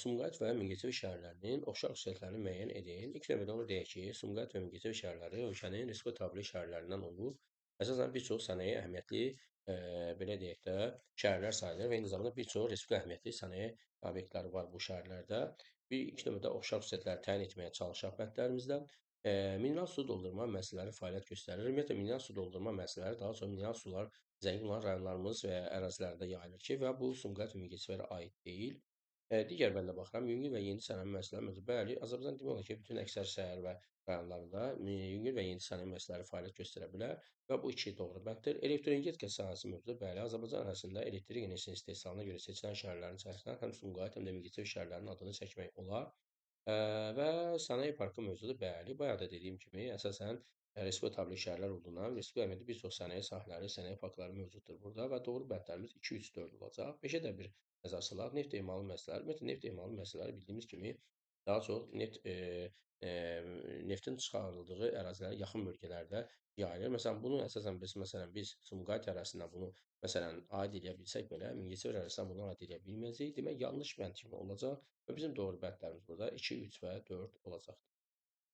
Sumqayıt və Mingəçevir şəhərlərinin oxşar xüsusiyyətlərini müəyyən edin. İlk növbədə onu deyək ki, Sumqayıt və Mingəçevir şəhərləri ölkənin respublika şəhərlərindən olur. Əsasən bir çox sənaye əhəmiyyətli, belə deyək də, şəhərlər sayılır və eyni zamanda bir çox respublika əhəmiyyətli sənaye obyektləri var bu şəhərlərdə. İlk növbədə oxşar xüsusiyyətləri təyin etməyə çalışaq bəndlərimizdə. Mineral su doldurma müəssisələri fəaliyyət göstərir. Ümumiyyətlə, mineral su doldurma müəssisələri daha çox mineral sular zəngin olan rayonlarımız və ya ərazilərdə yayılır ki, və bu Sumqayıt və Mingəçevirə aid deyil. Digər bəndə baxıram, yüngül və yeni sənaye müəssisələri mövcud. Bəli, Azərbaycan demək olar ki, bütün əksər şəhər və rayonlarında yüngül və yeni sənaye müəssisələri fəaliyyət göstərə bilər və bu iki doğru bənddir. Elektroenergetika sahəsi mövcud. Bəli, Azərbaycan ərazisində elektrik enerjisinin istehsalına görə seçilən şəhərlərin içərisindən həm Sumqayıt, həm də Mingəçevir şəhərlərinin adını çəkmək olar. Və sənaye parkı mövcudu. Bəli, bayaq da dediyim kimi, əsasən respublika şəhərlər olduğundan respublika əhəmiyyətli bir çox sənaye sahələri, sənaye parkları mövcuddur burada və doğru bəndlərimiz 2, 3, 4 olacaq. 5-ə də bir nəzər salaq. Neft emalı müəssisələri. Ümumiyyətlə, neft emalı müəssisələri bildiyimiz kimi daha çox neftin çıxarıldığı ərazilərə yaxın bölgələrdə yayılır. Məsələn, biz Sumqayıt ərazisindən bunu aid edə bilsək belə, Mingəçevir ərazisindən bunu aid edə bilməyəcəyik. Demək, yanlış bənd kimi olacaq və bizim doğru bəndlərimiz burada 2, 3 və 4 olacaqdır.